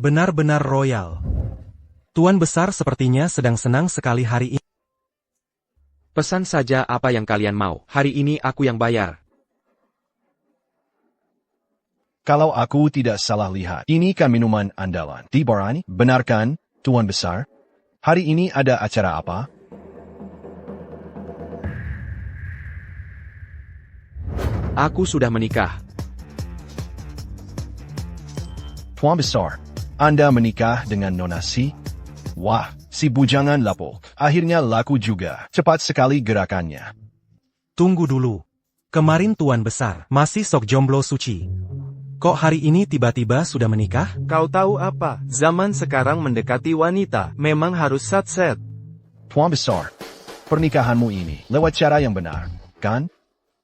Benar-benar royal. Tuan Besar sepertinya sedang senang sekali hari ini. Pesan saja apa yang kalian mau. Hari ini aku yang bayar. Kalau aku tidak salah lihat, ini kan minuman andalan. Di bar ini, benar kan, Tuan Besar? Hari ini ada acara apa? Aku sudah menikah. Tuan Besar, Anda menikah dengan Nona Si? Wah, si bujangan lapo. Akhirnya laku juga. Cepat sekali gerakannya. Tunggu dulu. Kemarin Tuan Besar masih sok jomblo suci. Kok hari ini tiba-tiba sudah menikah? Kau tahu apa? Zaman sekarang mendekati wanita memang harus satset. Tuan Besar, pernikahanmu ini lewat cara yang benar, kan?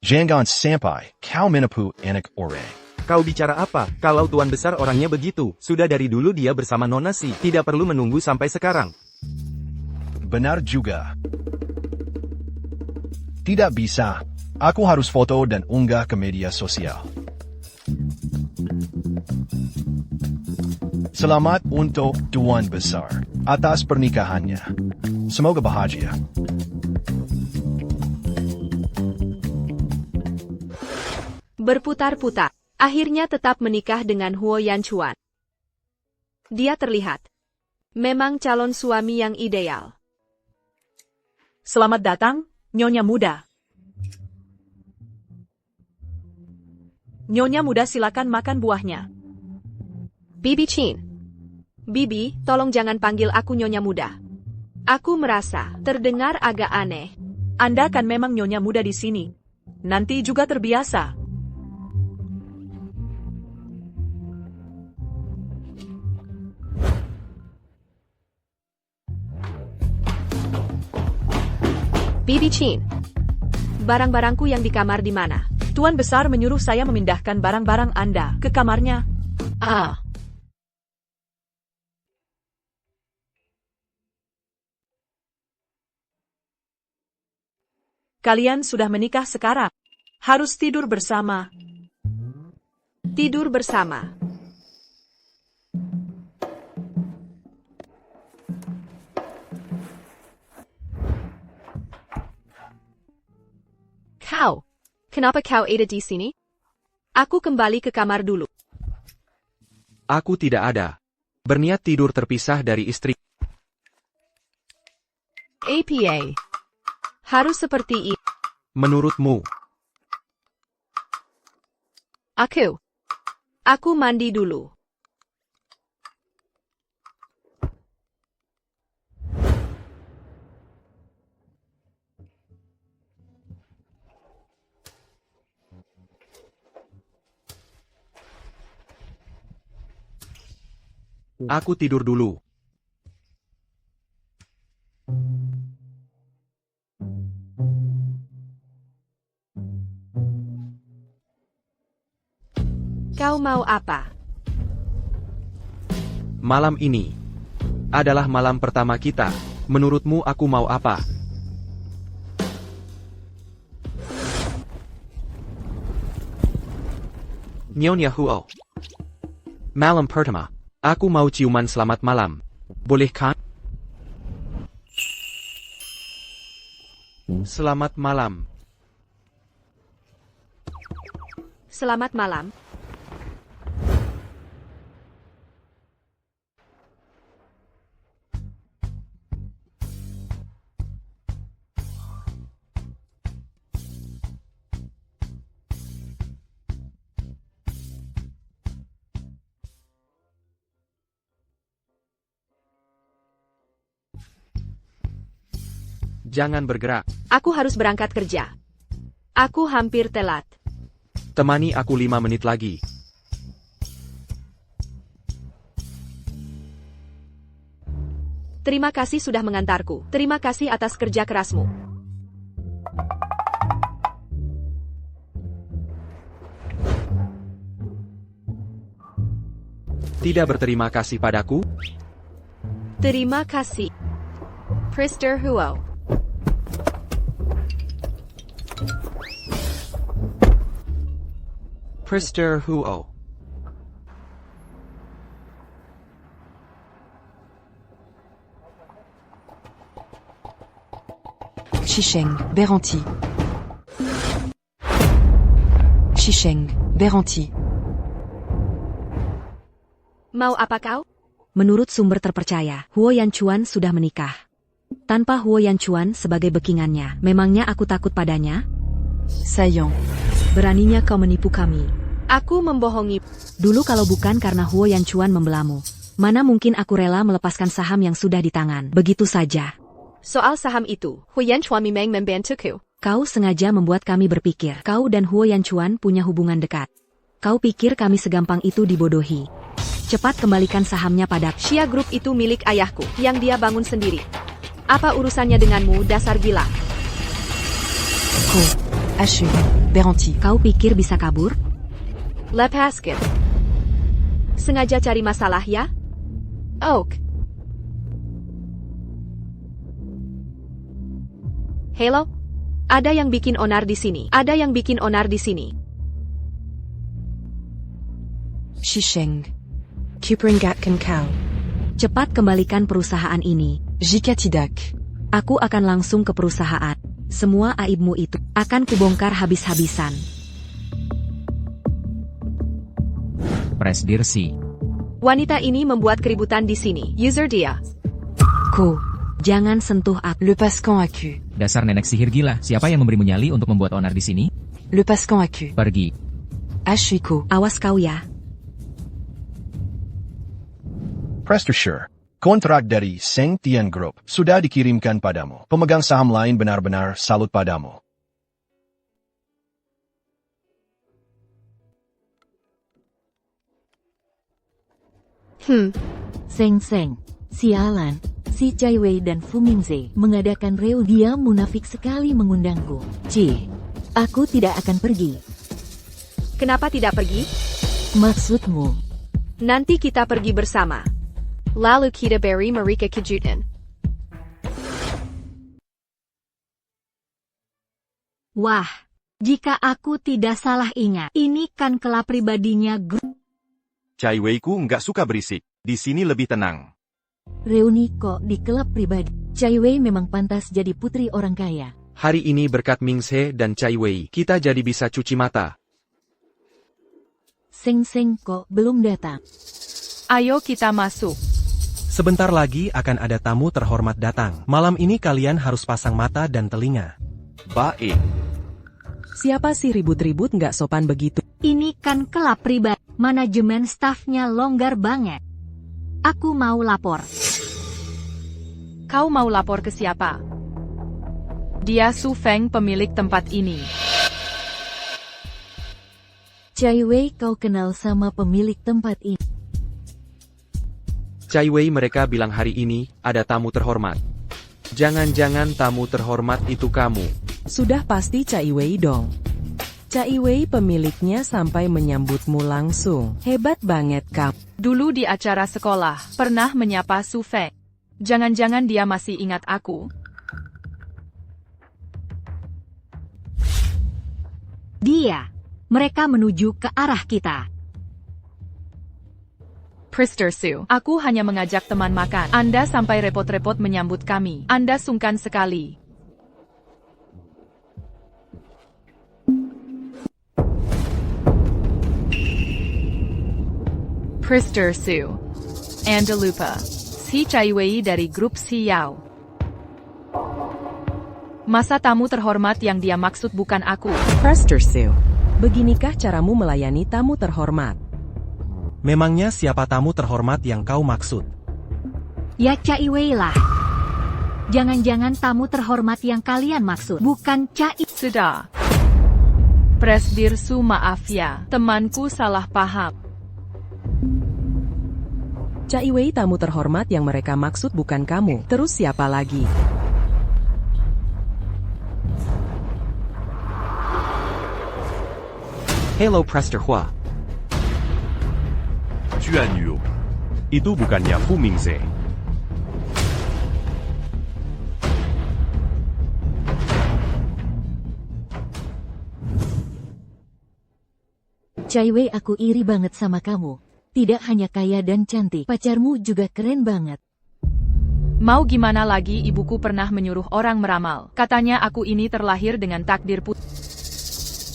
Jangan sampai kau menipu anak orang. Kau bicara apa? Kalau Tuan Besar orangnya begitu, sudah dari dulu dia bersama Nona Si, tidak perlu menunggu sampai sekarang. Benar juga. Tidak bisa. Aku harus foto dan unggah ke media sosial. Selamat untuk Tuan Besar atas pernikahannya. Semoga bahagia. Berputar-putar. Akhirnya tetap menikah dengan Huo Yanchuan. Dia terlihat memang calon suami yang ideal. Selamat datang, Nyonya Muda. Nyonya Muda silakan makan buahnya. Bibi Chin. Bibi, tolong jangan panggil aku Nyonya Muda. Aku merasa terdengar agak aneh. Anda kan memang Nyonya Muda di sini. Nanti juga terbiasa. Bibi Chin. Barang-barangku yang di kamar di mana? Tuan Besar menyuruh saya memindahkan barang-barang Anda ke kamarnya. Kalian sudah menikah sekarang. Harus tidur bersama. Tidur bersama. Kau, kenapa kau ada di sini? Aku kembali ke kamar dulu. Aku tidak ada. Berniat tidur terpisah dari istri. APA. Harus seperti ini. Menurutmu? Aku mandi dulu. Aku tidur dulu. Kau mau apa? Malam ini adalah malam pertama kita. Menurutmu aku mau apa? Nyonya Huo. Malam pertama. Aku mau ciuman selamat malam. Boleh kan? Selamat malam. Selamat malam. Jangan bergerak. Aku harus berangkat kerja. Aku hampir telat. Temani aku 5 menit lagi. Terima kasih sudah mengantarku. Terima kasih atas kerja kerasmu. Tidak berterima kasih padaku? Terima kasih. Mr. Huo. Mr. Huo. Shisheng, Beranti. Shisheng, Beranti. Mau apa kau? Menurut sumber terpercaya, Huo Yanchuan sudah menikah. Tanpa Huo Yanchuan sebagai backingannya, memangnya aku takut padanya? Saillant. Beraninya kau menipu kami. Aku membohongi. Dulu kalau bukan karena Huo Yanchuan membelamu, mana mungkin aku rela melepaskan saham yang sudah di tangan, begitu saja. Soal saham itu, Huyan Chuan memang membantuku. Kau sengaja membuat kami berpikir, kau dan Huo Yanchuan punya hubungan dekat. Kau pikir kami segampang itu dibodohi. Cepat kembalikan sahamnya padaku. Xia Group itu milik ayahku, yang dia bangun sendiri. Apa urusannya denganmu, dasar gila? Co. H. Beranti. Kau pikir bisa kabur? Lepaskan. Sengaja cari masalah ya? Oak. Hello? Ada yang bikin onar di sini. Ada yang bikin onar di sini. Shisheng. Kupringatkan kau. Cepat kembalikan perusahaan ini. Jika tidak, Aku akan langsung ke perusahaan. Semua aibmu itu akan kubongkar habis-habisan. Presdir C. Wanita ini membuat keributan di sini. User dia. Co. Jangan sentuh aku. Le Pascan aku. Dasar nenek sihir gila. Siapa yang memberimu nyali untuk membuat onar di sini? Le Pascan aku. Pergi. Ashiko. Awas kau ya. Prestige, kontrak dari Seng Tian Group sudah dikirimkan padamu. Pemegang saham lain benar-benar salut padamu. Seng, sialan. Si Cai Wei dan Fu Mingze mengadakan reul, dia munafik sekali mengundangku. Aku tidak akan pergi. Kenapa tidak pergi? Maksudmu? Nanti kita pergi bersama. Lalu kita beri mereka kejutan. Wah, jika aku tidak salah ingat, ini kan kelab pribadinya grup. Cai Wei-ku nggak suka berisik. Di sini lebih tenang. Reuni kok di kelab pribadi. Cai Wei memang pantas jadi putri orang kaya. Hari ini berkat Mingse dan Cai Wei, kita jadi bisa cuci mata. Seng kok belum datang. Ayo kita masuk. Sebentar lagi akan ada tamu terhormat datang. Malam ini kalian harus pasang mata dan telinga. Baik. Siapa sih ribut-ribut nggak sopan begitu? Ini kan kelab pribadi. Manajemen stafnya longgar banget. Aku mau lapor. Kau mau lapor ke siapa? Dia Su Feng, pemilik tempat ini. Cai Wei, kau kenal sama pemilik tempat ini? Cai Wei, mereka bilang hari ini ada tamu terhormat. Jangan-jangan tamu terhormat itu kamu. Sudah pasti Cai Wei dong. Cai Wei pemiliknya sampai menyambutmu langsung. Hebat banget kamu. Dulu di acara sekolah, pernah menyapa Su Feng. Jangan-jangan dia masih ingat aku. Dia. Mereka menuju ke arah kita. Priester Su, aku hanya mengajak teman makan. Anda sampai repot-repot menyambut kami. Anda sungkan sekali. Priester Su. Anda lupa. Si Cai Wei dari grup Xiao. Masa tamu terhormat yang dia maksud bukan aku. Priester Su, beginikah caramu melayani tamu terhormat? Memangnya siapa tamu terhormat yang kau maksud? Ya Cai Wei lah. Jangan-jangan tamu terhormat yang kalian maksud bukan Cai. Sudah. Presdir Su, maaf ya, temanku salah paham. Cai Wei tamu terhormat yang mereka maksud bukan kamu. Terus siapa lagi? Hello Prester Hua. Juan Yu. Itu bukannya Fu Mingze. Cai Wei, aku iri banget sama kamu. Tidak hanya kaya dan cantik, pacarmu juga keren banget. Mau gimana lagi, ibuku pernah menyuruh orang meramal. Katanya aku ini terlahir dengan takdir putri.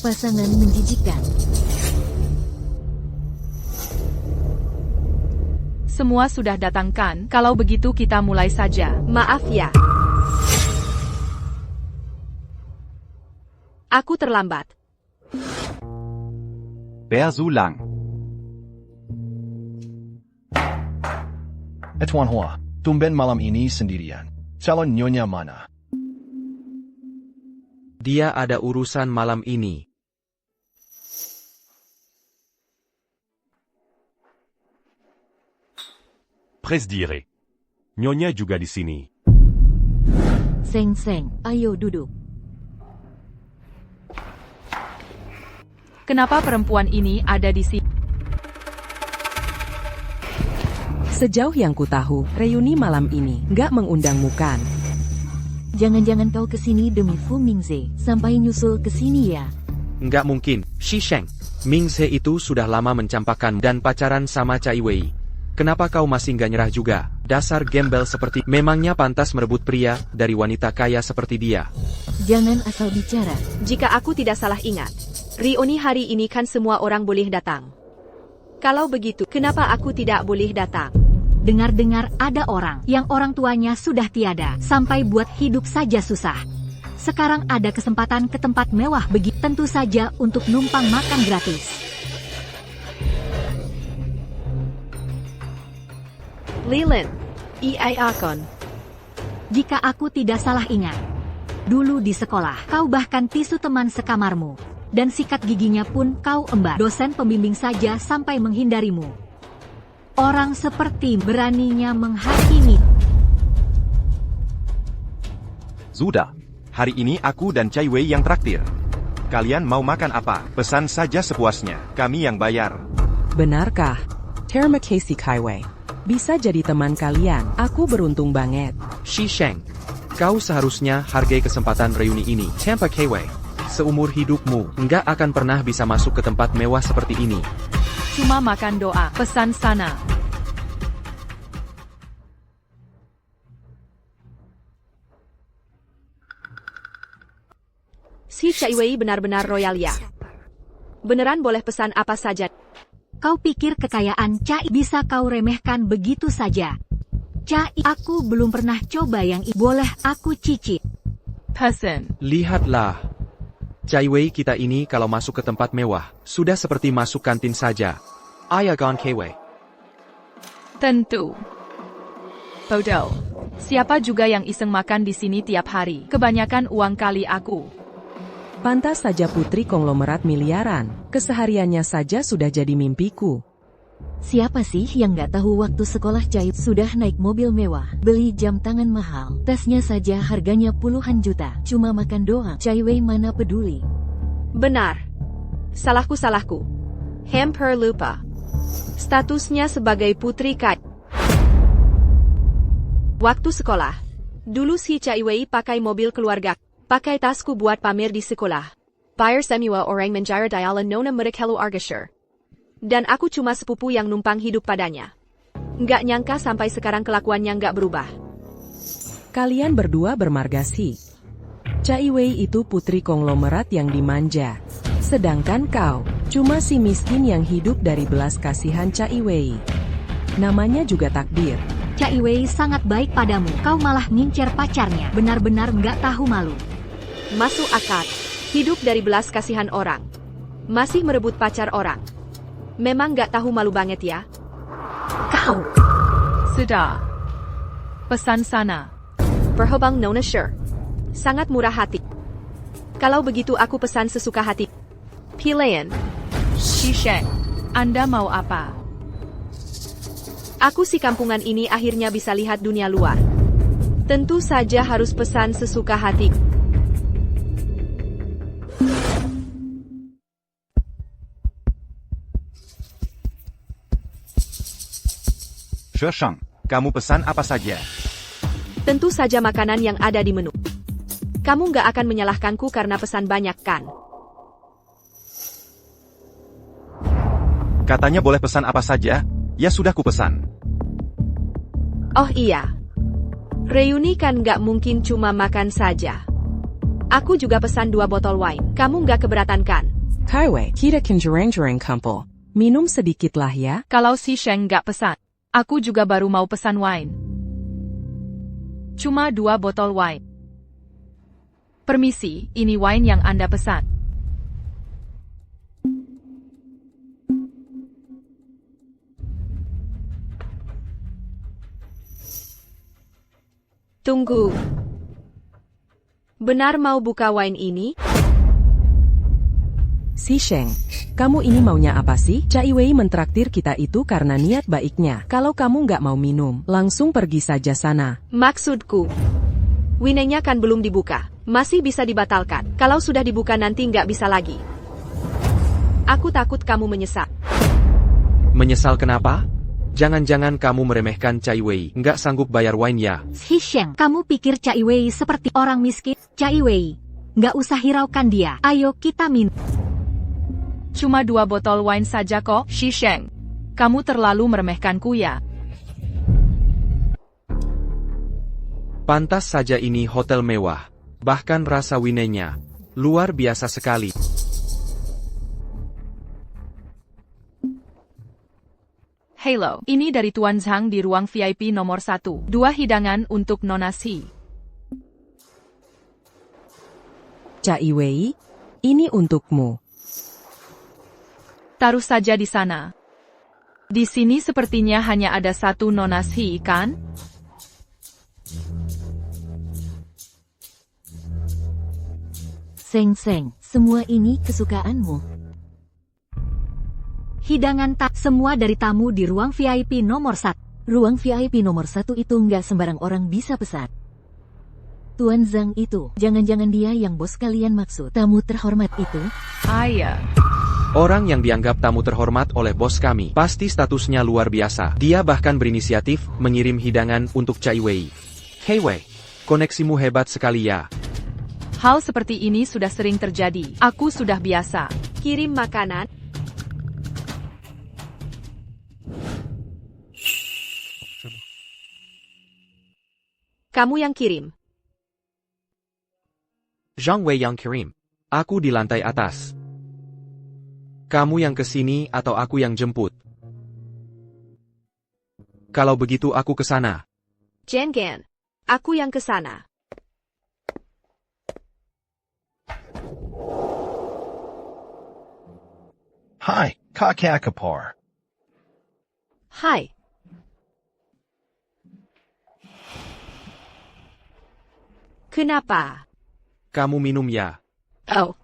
Pasangan menjijikan. Semua sudah datang kan? Kalau begitu kita mulai saja. Maaf ya. Aku terlambat. Wer so lang? Tuan Hua, tumben malam ini sendirian. Calon nyonya mana? Dia ada urusan malam ini. Presdire. Nyonya juga di sini. Seng, ayo duduk. Kenapa perempuan ini ada di sini? Sejauh yang ku tahu, reuni malam ini nggak mengundangmu kan? Jangan-jangan kau kesini demi Fu Mingze, sampai nyusul kesini ya? Nggak mungkin, Shisheng. Mingze itu sudah lama mencampakkan dan pacaran sama Cai Wei. Kenapa kau masih nggak nyerah juga? Dasar gembel seperti, memangnya pantas merebut pria dari wanita kaya seperti dia? Jangan asal bicara. Jika aku tidak salah ingat, reuni hari ini kan semua orang boleh datang. Kalau begitu, kenapa aku tidak boleh datang? Dengar-dengar ada orang yang orang tuanya sudah tiada, sampai buat hidup saja susah. Sekarang ada kesempatan ke tempat mewah begitu, tentu saja untuk numpang makan gratis. Lilin, Iai Akon. Jika aku tidak salah ingat, dulu di sekolah, kau bahkan tisu teman sekamarmu. Dan sikat giginya pun kau embat. Dosen pembimbing saja sampai menghindarimu. Orang seperti beraninya menghakimi. Sudah. Hari ini aku dan Cai Wei yang traktir. Kalian mau makan apa? Pesan saja sepuasnya. Kami yang bayar. Benarkah? Terima kasih Cai Wei. Bisa jadi teman kalian. Aku beruntung banget. Shisheng, kau seharusnya hargai kesempatan reuni ini. Tanpa Cai Wei, seumur hidupmu nggak akan pernah bisa masuk ke tempat mewah seperti ini. Cuma makan doa, pesan sana. Si Cai Wei benar-benar royal ya. Beneran boleh pesan apa saja. Kau pikir kekayaan Cai bisa kau remehkan begitu saja? Cai, aku belum pernah coba yang boleh aku cicip. Pesan. Lihatlah. Cai Wei kita ini kalau masuk ke tempat mewah, sudah seperti masuk kantin saja. Ayagon Cai Wei. Tentu. Bodoh. Siapa juga yang iseng makan di sini tiap hari? Kebanyakan uang kali aku. Pantas saja putri konglomerat miliaran. Kesehariannya saja sudah jadi mimpiku. Siapa sih yang nggak tahu waktu sekolah Cai sudah naik mobil mewah, beli jam tangan mahal, tasnya saja harganya puluhan juta, cuma makan doang. Cai Wei mana peduli. Benar. Salahku. Hampir lupa. Statusnya sebagai putri Cai. Waktu sekolah, dulu si Cai Wei pakai mobil keluarga, pakai tasku buat pamer di sekolah. Bayar semua orang menjara dialan nona merikelu argasher. Dan aku cuma sepupu yang numpang hidup padanya. Nggak nyangka sampai sekarang kelakuannya nggak berubah. Kalian berdua bermargasi. Cai Wei itu putri konglomerat yang dimanja. Sedangkan kau, cuma si miskin yang hidup dari belas kasihan Cai Wei. Namanya juga takdir. Cai Wei sangat baik padamu, kau malah ngincer pacarnya. Benar-benar nggak tahu malu. Masuk akal. Hidup dari belas kasihan orang. Masih merebut pacar orang. Memang nggak tahu malu banget ya. Kau. Sudah. Pesan sana. Berhubung Nona Sure. Sangat murah hati. Kalau begitu aku pesan sesuka hati. Pilihan. Shisheng, Anda mau apa? Aku si kampungan ini akhirnya bisa lihat dunia luar. Tentu saja harus pesan sesuka hati. Sheshang, kamu pesan apa saja? Tentu saja makanan yang ada di menu. Kamu nggak akan menyalahkanku karena pesan banyak kan? Katanya boleh pesan apa saja, ya sudah ku pesan. Oh iya. Reuni kan nggak mungkin cuma makan saja. Aku juga pesan 2 botol wine. Kamu nggak keberatan kan? Kaiwei, kita kan jereng-jereng kumpul. Minum sedikit lah ya. Kalau si Sheng nggak pesan, aku juga baru mau pesan wine. Cuma 2 botol wine. Permisi, ini wine yang Anda pesan. Tunggu. Benar mau buka wine ini? Si Sheng, kamu ini maunya apa sih? Cai Wei mentraktir kita itu karena niat baiknya. Kalau kamu nggak mau minum, langsung pergi saja sana. Maksudku, wine-nya kan belum dibuka. Masih bisa dibatalkan. Kalau sudah dibuka nanti nggak bisa lagi. Aku takut kamu menyesal. Menyesal kenapa? Jangan-jangan kamu meremehkan Cai Wei, nggak sanggup bayar wine ya? Si Sheng, kamu pikir Cai Wei seperti orang miskin? Cai Wei, nggak usah hiraukan dia. Ayo kita minum. Cuma 2 botol wine saja kok, Si Sheng. Kamu terlalu meremehkanku ya. Pantas saja ini hotel mewah. Bahkan rasa wine-nya luar biasa sekali. Halo, ini dari Tuan Zhang di ruang VIP nomor 1. 2 hidangan untuk Nona Si. Cai Wei, ini untukmu. Taruh saja di sana. Di sini sepertinya hanya ada 1 Nona Si, kan? Seng-seng, semua ini kesukaanmu. Hidangan tak semua dari tamu di ruang VIP nomor 1. Ruang VIP nomor 1 itu nggak sembarang orang bisa pesan. Tuan Zhang itu, jangan-jangan dia yang bos kalian maksud. Tamu terhormat itu? Iya. Orang yang dianggap tamu terhormat oleh bos kami, pasti statusnya luar biasa. Dia bahkan berinisiatif mengirim hidangan untuk Cai Wei. Hei Wei, koneksimu hebat sekali ya. Hal seperti ini sudah sering terjadi. Aku sudah biasa. Kirim makanan. Kamu yang kirim. Zhang Wei yang kirim. Aku di lantai atas. Kamu yang kesini atau aku yang jemput? Kalau begitu aku ke sana. Jangan. Aku yang ke sana. Hai, Kakak Kapar. Hai. Kenapa? Kamu minum ya? Oh.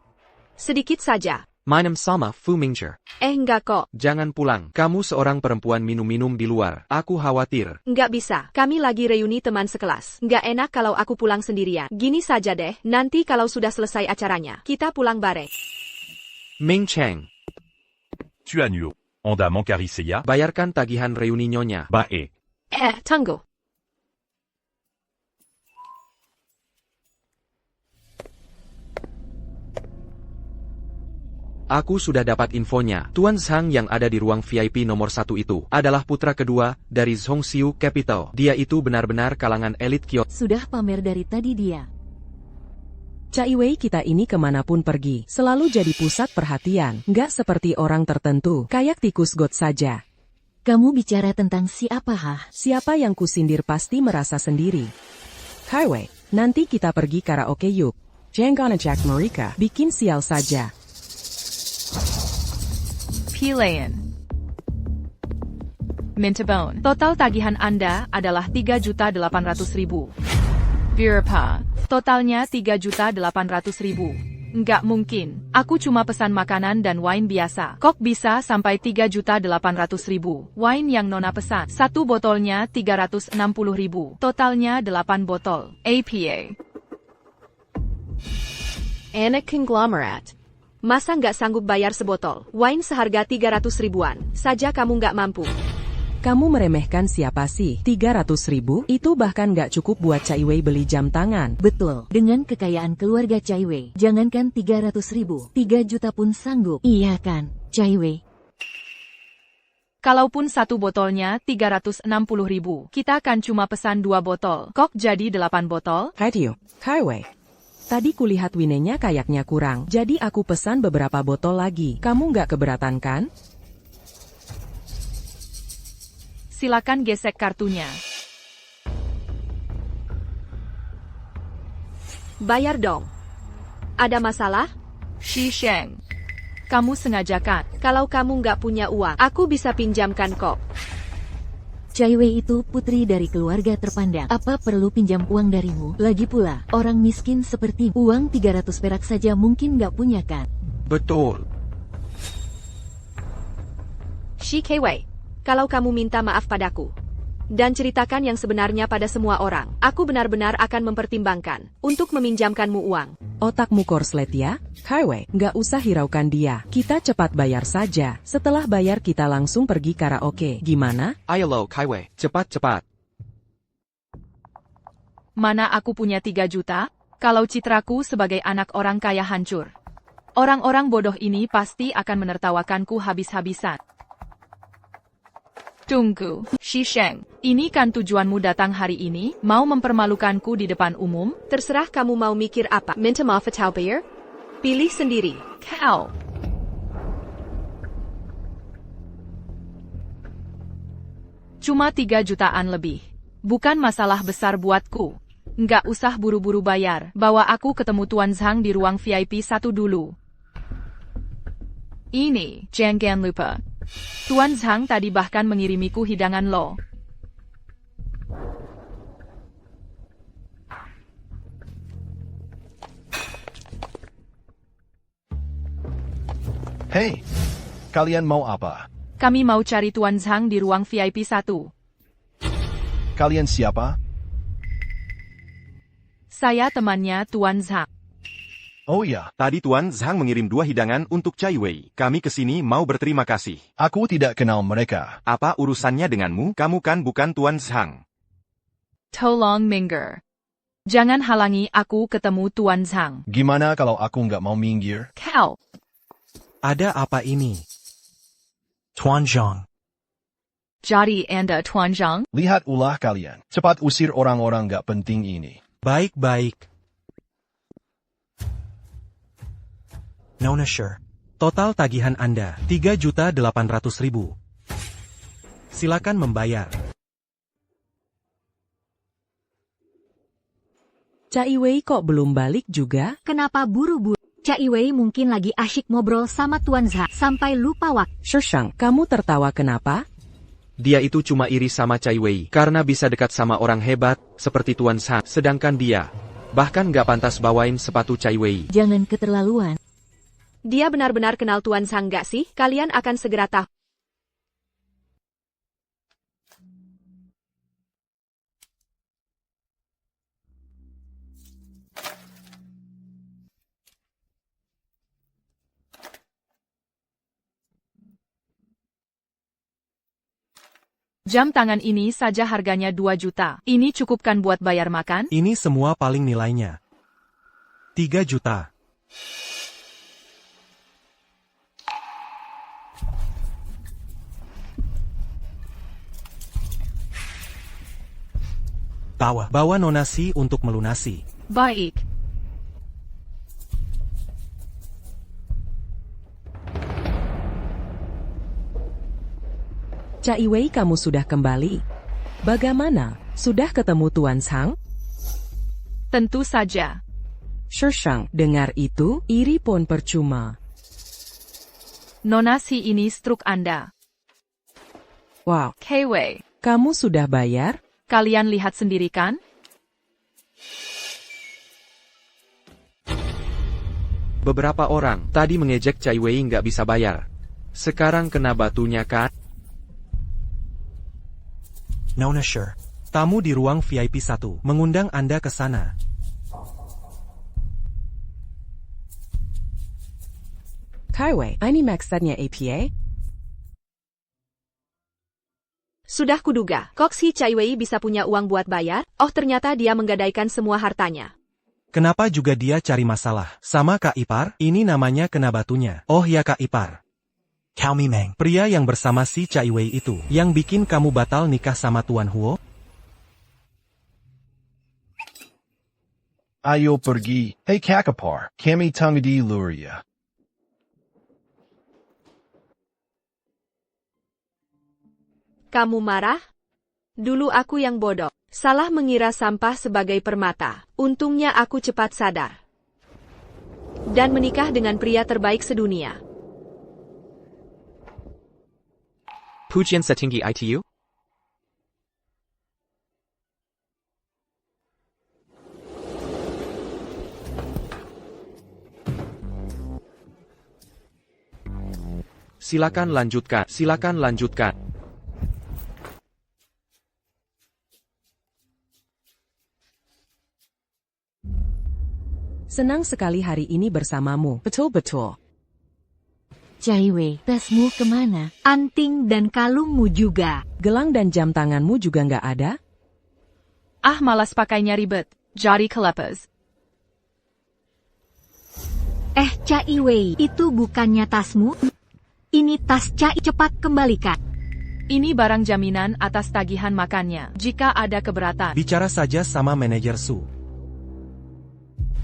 Sedikit saja. Minum sama Fu Mingzhi. Enggak kok. Jangan pulang. Kamu seorang perempuan minum-minum di luar. Aku khawatir. Nggak bisa. Kami lagi reuni teman sekelas. Nggak enak kalau aku pulang sendirian. Gini saja deh. Nanti kalau sudah selesai acaranya, kita pulang bareng. Ming Cheng. Tu annuo. Anda mancarisse ya? Bayarkan tagihan reuni nyonya. Bae. Tunggu. Aku sudah dapat infonya. Tuan Zhang yang ada di ruang VIP nomor 1 itu adalah putra kedua dari Zhongxiu Capital. Dia itu benar-benar kalangan elit Kyoto. Sudah pamer dari tadi dia. Cai Wei kita ini kemanapun pergi, selalu jadi pusat perhatian. Nggak seperti orang tertentu, kayak tikus got saja. Kamu bicara tentang siapa hah? Siapa yang kusindir pasti merasa sendiri. Cai Wei, nanti kita pergi karaoke yuk. Jangan ajak mereka, bikin sial saja. Pilayan. Mintabone. Total tagihan Anda adalah 3.800.000. Birpa. Totalnya 3.800.000. Nggak mungkin. Aku cuma pesan makanan dan wine biasa. Kok bisa sampai 3.800.000? Wine yang Nona pesan. 1 botolnya 360.000. Totalnya 8 botol. APA. Anak conglomerate. Masa nggak sanggup bayar sebotol wine seharga 300 ribuan saja kamu nggak mampu? Kamu meremehkan siapa sih? 300.000? Itu bahkan nggak cukup buat Cai Wei beli jam tangan. Betul, dengan kekayaan keluarga Cai Wei, jangankan 300.000, 3 juta pun sanggup. Iya kan, Cai Wei? Kalaupun satu botolnya 360.000, kita akan cuma pesan 2 botol. Kok jadi 8 botol? Radio, Kaiwei. Tadi kulihat winenya kayaknya kurang, jadi aku pesan beberapa botol lagi. Kamu nggak keberatan kan? Silakan gesek kartunya. Bayar dong. Ada masalah? Shi Sheng, kamu sengaja kan? Kalau kamu nggak punya uang, aku bisa pinjamkan kok. Cai Wei itu putri dari keluarga terpandang. Apa perlu pinjam uang darimu? Lagi pula, orang miskin seperti uang 300 perak saja mungkin nggak punya kan? Betul. Shi Keiwei, kalau kamu minta maaf padaku, dan ceritakan yang sebenarnya pada semua orang, aku benar-benar akan mempertimbangkan untuk meminjamkanmu uang. Otakmu korslet ya? Kaiwei, nggak usah hiraukan dia. Kita cepat bayar saja. Setelah bayar kita langsung pergi karaoke. Gimana? Ayo lo, Kaiwei, cepat-cepat. Mana aku punya 3 juta? Kalau citraku sebagai anak orang kaya hancur. Orang-orang bodoh ini pasti akan menertawakanku habis-habisan. Tunggu, Shi Sheng, ini kan tujuanmu datang hari ini? Mau mempermalukanku di depan umum? Terserah kamu mau mikir apa. Minta maaf atau bayar? Pilih sendiri. Kau. Cuma 3 jutaan lebih. Bukan masalah besar buatku. Nggak usah buru-buru bayar. Bawa aku ketemu Tuan Zhang di ruang VIP 1 dulu. Ini, jangan lupa. Tuan Zhang tadi bahkan mengirimiku hidangan lo. Hei, kalian mau apa? Kami mau cari Tuan Zhang di ruang VIP 1. Kalian siapa? Saya temannya Tuan Zhang. Oh ya, Tadi Tuan Zhang mengirim 2 hidangan untuk Cai Wei. Kami kesini mau berterima kasih. aku tidak kenal mereka. Apa urusannya denganmu? Kamu kan bukan Tuan Zhang. Tolong minggir. Jangan halangi aku ketemu Tuan Zhang. Gimana kalau aku nggak mau minggir? Kau. Ada apa ini? Tuan Zhang. Jadi Anda Tuan Zhang? Lihat ulah kalian. Cepat usir orang-orang nggak penting ini. Baik-baik. Nona Sure. Total tagihan Anda, 3.800.000. Silakan membayar. Cai Wei kok belum balik juga? Kenapa buru-buru? Cai Wei mungkin lagi asyik ngobrol sama Tuan Zhang sampai lupa waktu. Shishang, kamu tertawa kenapa? Dia itu cuma iri sama Cai Wei karena bisa dekat sama orang hebat seperti Tuan Zhang. Sedangkan dia bahkan nggak pantas bawain sepatu Cai Wei. Jangan keterlaluan. Dia benar-benar kenal Tuan Zhang nggak sih? Kalian akan segera tahu. Jam tangan ini saja harganya 2 juta. Ini cukupkan buat bayar makan? Ini semua paling nilainya 3 juta. Bawa nonasi untuk melunasi. Baik. Cai Wei, kamu sudah kembali. Bagaimana? Sudah ketemu Tuan Zhang? Tentu saja. Shishang, dengar itu, iri pun percuma. Nonasi ini struk Anda. Wow, Cai Wei, kamu sudah bayar? kalian lihat sendiri kan? Beberapa orang tadi mengejek Cai Wei nggak bisa bayar. Sekarang kena batunya kan? Nona Sure. Tamu di ruang VIP 1 mengundang Anda ke sana. Cai Wei, ini maksudnya APA? Sudah kuduga, kok si Cai Wei bisa punya uang buat bayar? Oh ternyata dia menggadaikan semua hartanya. Kenapa juga dia cari masalah? Sama Kak Ipar, ini namanya kena batunya. Oh ya Kak Ipar. Cao Mimeng. Pria yang bersama si Cai Wei itu, yang bikin kamu batal nikah sama Tuan Huo? Ayo pergi. Hei Kakapar, kami tunggu di luar ya. Kamu marah? Dulu aku yang bodoh. Salah mengira sampah sebagai permata. Untungnya aku cepat sadar. Dan menikah dengan pria terbaik sedunia. Pujian setinggi itu? Silakan lanjutkan, silakan lanjutkan. Senang sekali hari ini bersamamu. Betul-betul. Cai Wei, tasmu kemana? Anting dan kalungmu juga. Gelang dan jam tanganmu juga nggak ada? Ah, malas pakainya ribet. Jadi kelepas. Cai Wei, itu bukannya tasmu? Ini tas Cai, cepat kembalikan. Ini barang jaminan atas tagihan makannya. Jika ada keberatan. Bicara saja sama manajer Su.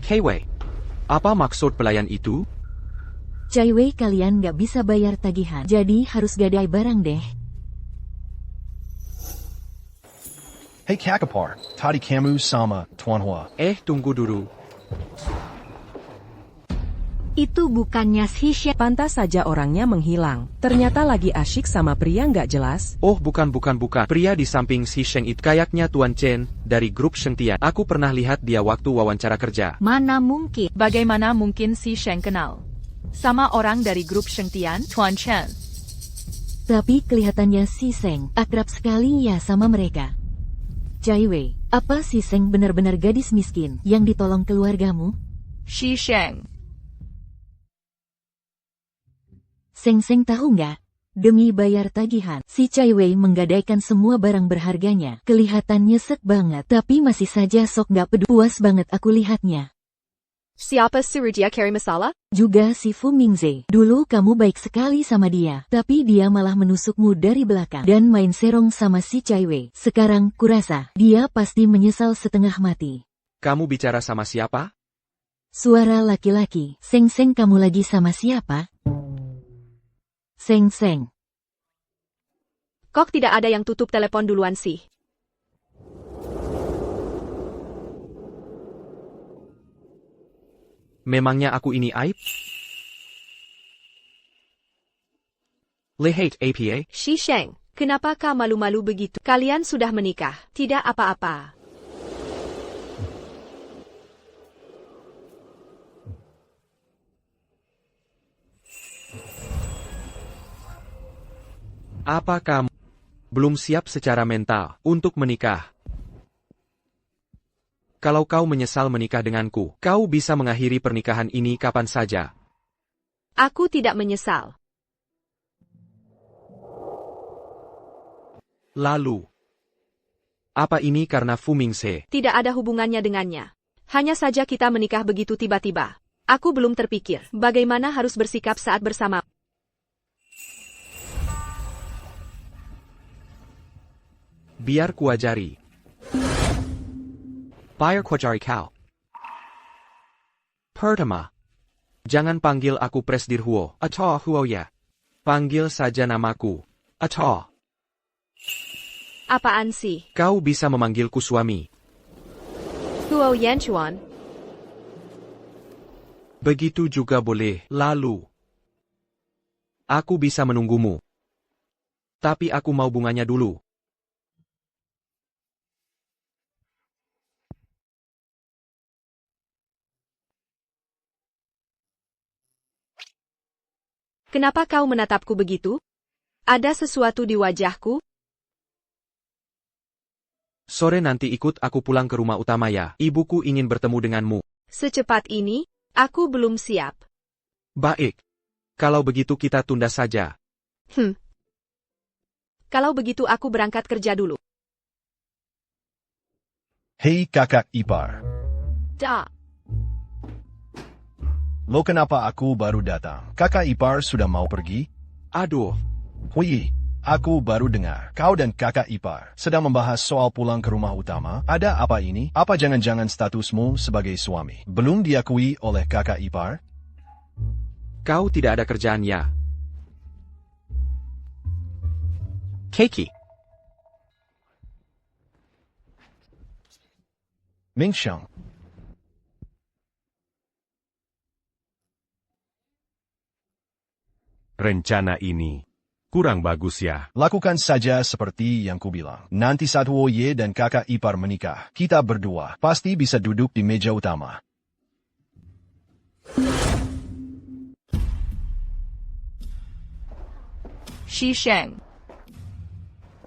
Cai Wei, apa maksud pelayan itu? Cai Wei, kalian nggak bisa bayar tagihan, jadi harus gadai barang deh. Hei Kakapar, tadi kamu sama Tuan Hua. Tunggu dulu. Itu bukannya si Sheng. Pantas saja orangnya menghilang. Ternyata lagi asyik sama pria nggak jelas. Oh, bukan. Pria di samping si Sheng itu kayaknya Tuan Chen dari grup Sheng Tian. Aku pernah lihat dia waktu wawancara kerja. Mana mungkin? Bagaimana mungkin si Sheng kenal sama orang dari grup Sheng Tian, Tuan Chen? Tapi kelihatannya si Sheng akrab sekali ya sama mereka. Cai Wei, apa si Sheng benar-benar gadis miskin yang ditolong keluargamu? Si Sheng. Seng tahu nggak? Demi bayar tagihan, si Cai Wei menggadaikan semua barang berharganya. Kelihatan nyesek banget, tapi masih saja sok nggak peduli. Puas banget aku lihatnya. Siapa suruh dia carry masalah? Juga si Fu Mingze. Dulu kamu baik sekali sama dia, tapi dia malah menusukmu dari belakang dan main serong sama si Cai Wei. Sekarang kurasa, dia pasti menyesal setengah mati. Kamu bicara sama siapa? Suara laki-laki. Seng, kamu lagi sama siapa? Seng. Kok tidak ada yang tutup telepon duluan sih? Memangnya aku ini aib? Lihat apa? Si Sheng, kenapakah malu-malu begitu? Kalian sudah menikah, tidak apa-apa. Apa kamu belum siap secara mental untuk menikah? Kalau kau menyesal menikah denganku, kau bisa mengakhiri pernikahan ini kapan saja. Aku tidak menyesal. Lalu, apa ini karena Fu Mingze? Tidak ada hubungannya dengannya. Hanya saja kita menikah begitu tiba-tiba. Aku belum terpikir bagaimana harus bersikap saat bersama. Biar kuajari. Biar kuajari kau. Pertama, jangan panggil aku Presdir Huo atau Huo ya. Panggil saja namaku. Atau. Apaan sih? Kau bisa memanggilku suami. Huo Yanchuan. Begitu juga boleh. Lalu, aku bisa menunggumu. Tapi aku mau bunganya dulu. Kenapa kau menatapku begitu? Ada sesuatu di wajahku? Sore nanti ikut aku pulang ke rumah utama ya. Ibuku ingin bertemu denganmu. Secepat ini, aku belum siap. Baik. Kalau begitu kita tunda saja. Kalau begitu aku berangkat kerja dulu. Hei kakak ipar. Lo kenapa aku baru datang? Kakak ipar sudah mau pergi? Aduh, Hui, aku baru dengar. Kau dan kakak ipar sedang membahas soal pulang ke rumah utama. Ada apa ini? Apa jangan-jangan statusmu sebagai suami belum diakui oleh kakak ipar? kau tidak ada kerjaan ya? Keiki, Ming Xiang, Rencana ini kurang bagus ya. lakukan saja seperti yang kubilang. Nanti saat Woye dan kakak ipar menikah, kita berdua pasti bisa duduk di meja utama. Shi Sheng.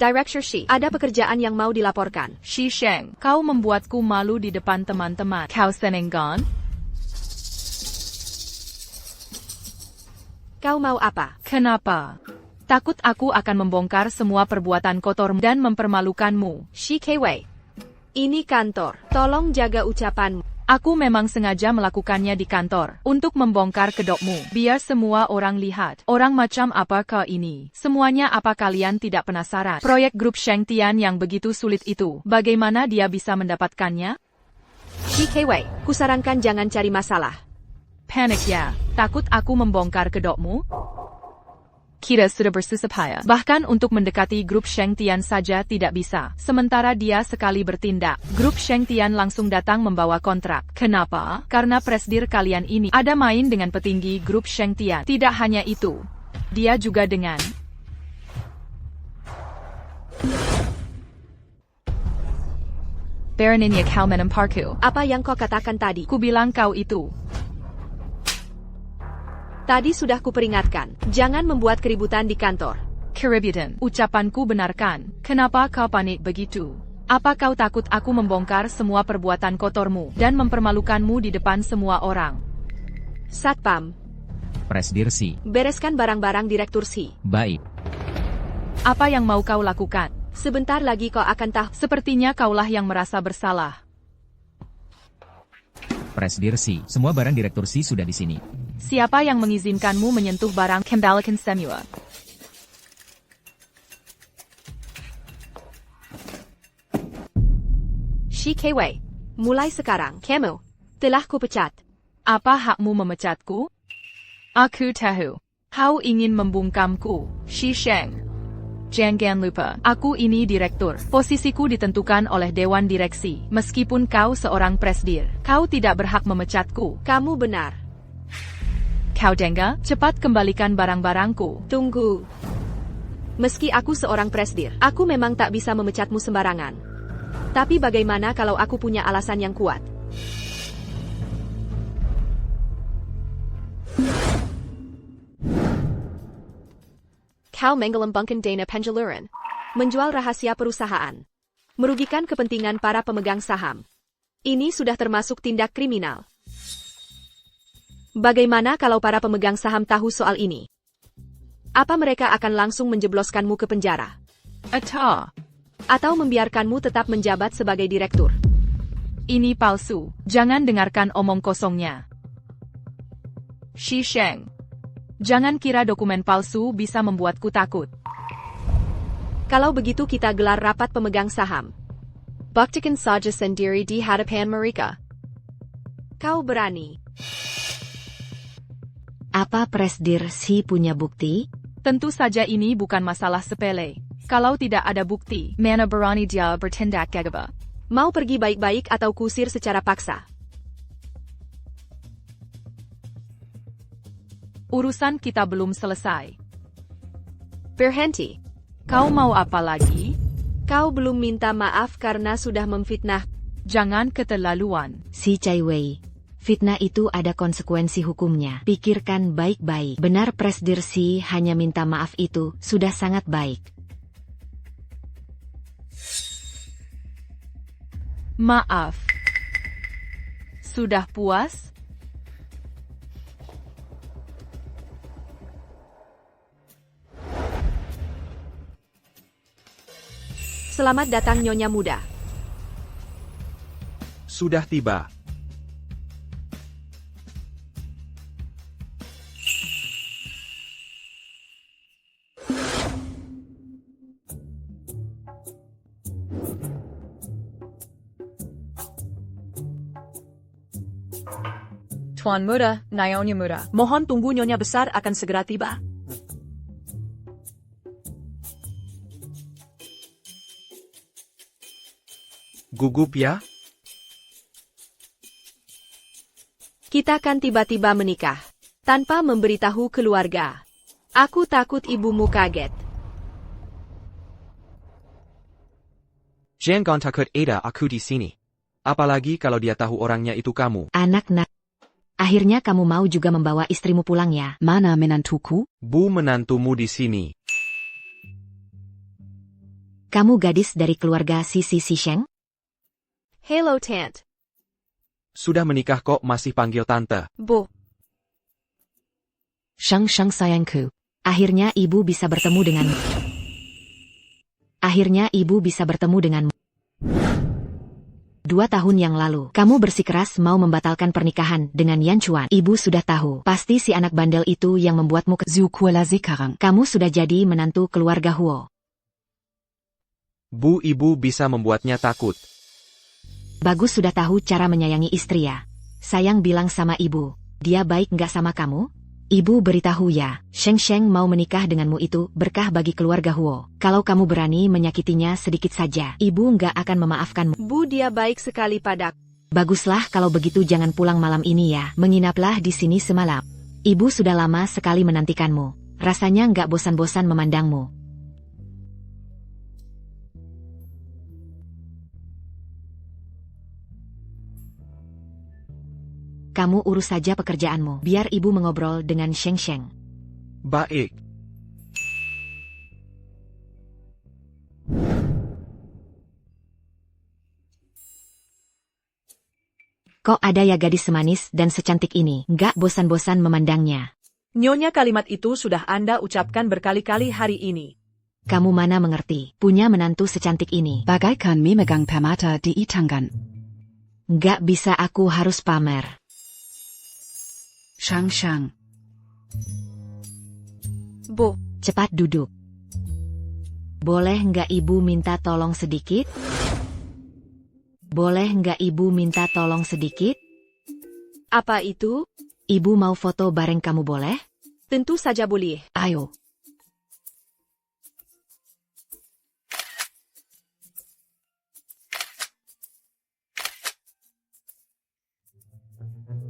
Director Shi, ada pekerjaan yang mau dilaporkan. Shi Sheng, kau membuatku malu di depan teman-teman. Kau Senenggon? Kau mau apa? Kenapa? Takut aku akan membongkar semua perbuatan kotor dan mempermalukanmu. Shi Kwei. Ini kantor. Tolong jaga ucapanmu. Aku memang sengaja melakukannya di kantor, untuk membongkar kedokmu. Biar semua orang lihat, orang macam apa kau ini. Semuanya apa kalian tidak penasaran? Proyek grup Sheng Tian yang begitu sulit itu, bagaimana dia bisa mendapatkannya? Shi Kwei, kusarankan jangan cari masalah. Panik ya, takut aku membongkar kedokmu? Kita sudah bersusah. Bahkan untuk mendekati grup Sheng Tian saja tidak bisa. Sementara dia sekali bertindak, grup Sheng Tian langsung datang membawa kontrak. Kenapa? Karena presidir kalian ini ada main dengan petinggi grup Sheng Tian. Tidak hanya itu, dia juga dengan Baroninnya Kalmenem Parku. Apa yang kau katakan tadi? Kubilang kau itu. Tadi sudah kuperingatkan, jangan membuat keributan di kantor. Keributan, ucapanku benarkan. Kenapa kau panik begitu? Apa kau takut aku membongkar semua perbuatan kotormu dan mempermalukanmu di depan semua orang? Satpam, Presidir Si. bereskan barang-barang Direktur Si. Baik. Apa yang mau kau lakukan? Sebentar lagi kau akan tahu. Sepertinya kaulah yang merasa bersalah. Presidir Si. Semua barang Direktur Si sudah di sini. Siapa yang mengizinkanmu menyentuh barang kembalikan semua? Shi Kwei, mulai sekarang, kamu telah kupecat. Apa hakmu memecatku? Aku tahu. Kau ingin membungkamku, Shi Sheng. Jangan lupa, aku ini direktur. Posisiku ditentukan oleh Dewan Direksi. Meskipun kau seorang presidir, kau tidak berhak memecatku. Kamu benar. Kau dengar? Cepat kembalikan barang-barangku. Tunggu. Meski aku seorang presidir, aku memang tak bisa memecatmu sembarangan. Tapi bagaimana kalau aku punya alasan yang kuat? Kau mengelembangkan dana penjaluran, menjual rahasia perusahaan, merugikan kepentingan para pemegang saham. Ini sudah termasuk tindak kriminal. Bagaimana kalau para pemegang saham tahu soal ini? Apa mereka akan langsung menjebloskanmu ke penjara? Atau membiarkanmu tetap menjabat sebagai direktur? Ini palsu. Jangan dengarkan omong kosongnya. Shi Sheng. Jangan kira dokumen palsu bisa membuatku takut. Kalau begitu kita gelar rapat pemegang saham. Buktikan saja sendiri di hadapan mereka. Kau berani. Apa Presidir Si punya bukti? Tentu saja ini bukan masalah sepele. Kalau tidak ada bukti, mana berani dia bertindak gegabah? Mau pergi baik-baik atau kusir secara paksa? Urusan kita belum selesai. Berhenti. Kau mau apa lagi? Kau belum minta maaf karena sudah memfitnah. Jangan keterlaluan. Si Cai Wei. Fitnah itu ada konsekuensi hukumnya. Pikirkan baik-baik. Benar Presidir Si hanya minta maaf itu sudah sangat baik. Maaf. Sudah puas? Selamat datang Nyonya Muda. Sudah tiba. Tuan Muda, Nyonya Muda. Mohon tunggu, Nyonya Besar akan segera tiba. Gugup ya? Kita kan tiba-tiba menikah, tanpa memberitahu keluarga. Aku takut ibumu kaget. Jangan takut Ada, aku di sini. Apalagi kalau dia tahu orangnya itu kamu. Anak-nak. Akhirnya kamu mau juga membawa istrimu pulang ya? Mana menantuku? Bu menantumu di sini. Kamu gadis dari keluarga si Sheng? Hello, Tant. Sudah menikah kok masih panggil tante. Bu. Sheng sayangku. Akhirnya ibu bisa bertemu denganmu. Akhirnya ibu bisa bertemu denganmu. 2 tahun yang lalu, kamu bersikeras mau membatalkan pernikahan dengan Yan Chuan. Ibu sudah tahu, pasti si anak bandel itu yang membuatmu sekarang. Kamu sudah jadi menantu keluarga Huo. Bu, ibu bisa membuatnya takut. Bagus sudah tahu cara menyayangi istri ya. Sayang bilang sama ibu, dia baik nggak sama kamu? Ibu beritahu ya, Sheng mau menikah denganmu itu berkah bagi keluarga Huo. Kalau kamu berani menyakitinya sedikit saja, ibu nggak akan memaafkanmu. Bu, dia baik sekali padaku. Baguslah kalau begitu jangan pulang malam ini ya. Menginaplah di sini semalam. Ibu sudah lama sekali menantikanmu. Rasanya nggak bosan-bosan memandangmu. Kamu urus saja pekerjaanmu, biar ibu mengobrol dengan Sheng. Baik. Kok ada ya gadis semanis dan secantik ini, nggak bosan-bosan memandangnya. Nyonya, kalimat itu sudah Anda ucapkan berkali-kali hari ini. Kamu mana mengerti, punya menantu secantik ini. Bagaikan memegang permata di tangan. Nggak bisa, aku harus pamer. Shang. Bu. Cepat duduk. Boleh nggak ibu minta tolong sedikit? Boleh nggak ibu minta tolong sedikit? Apa itu? Ibu mau foto bareng kamu boleh? Tentu saja boleh. Ayo.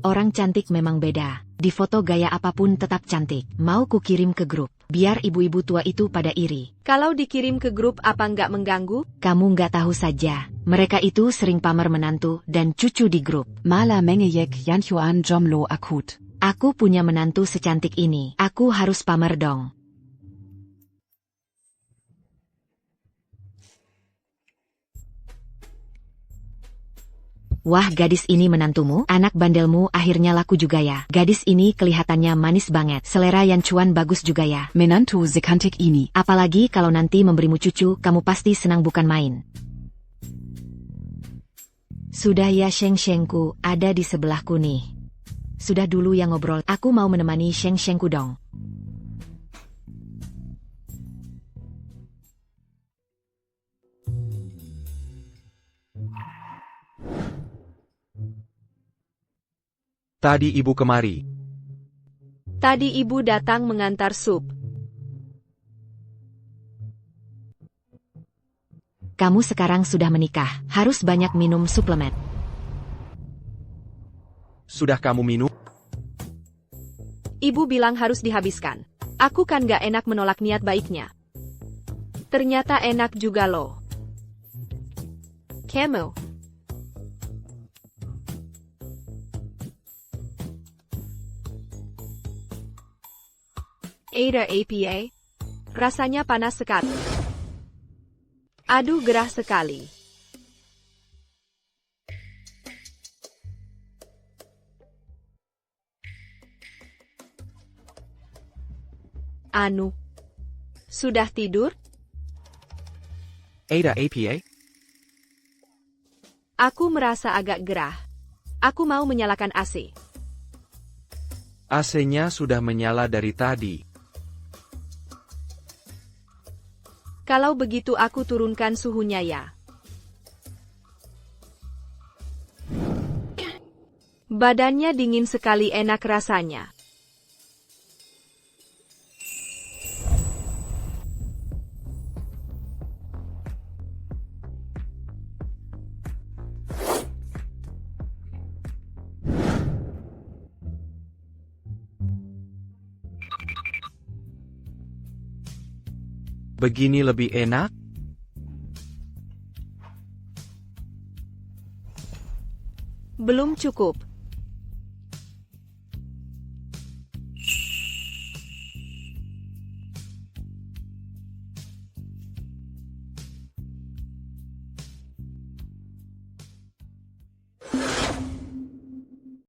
Orang cantik memang beda. Di foto gaya apapun tetap cantik. Mau kukirim ke grup, biar ibu-ibu tua itu pada iri. Kalau dikirim ke grup apa nggak mengganggu? Kamu nggak tahu saja. Mereka itu sering pamer menantu dan cucu di grup. Malah mengejek Yan Chuan jomblo akut. Aku punya menantu secantik ini. Aku harus pamer dong. Wah, gadis ini menantumu, anak bandelmu akhirnya laku juga ya. Gadis ini kelihatannya manis banget. Selera Yan Chuan bagus juga ya. Menantu secantik ini. Apalagi kalau nanti memberimu cucu, kamu pasti senang bukan main. Sudah ya, Shengku, ada di sebelahku nih. Sudah dulu yang ngobrol, aku mau menemani Shengku dong. Tadi ibu kemari. Tadi ibu datang mengantar sup. Kamu sekarang sudah menikah, harus banyak minum suplemen. Sudah kamu minum? Ibu bilang harus dihabiskan. Aku kan gak enak menolak niat baiknya. Ternyata enak juga loh. Kamu. Ada APA. Rasanya panas sekali. Aduh, gerah sekali. Anu. Sudah tidur? Ada APA? Aku merasa agak gerah. Aku mau menyalakan AC. AC-nya sudah menyala dari tadi. Kalau begitu aku turunkan suhunya ya. Badannya dingin sekali, enak rasanya. Begini lebih enak? Belum cukup.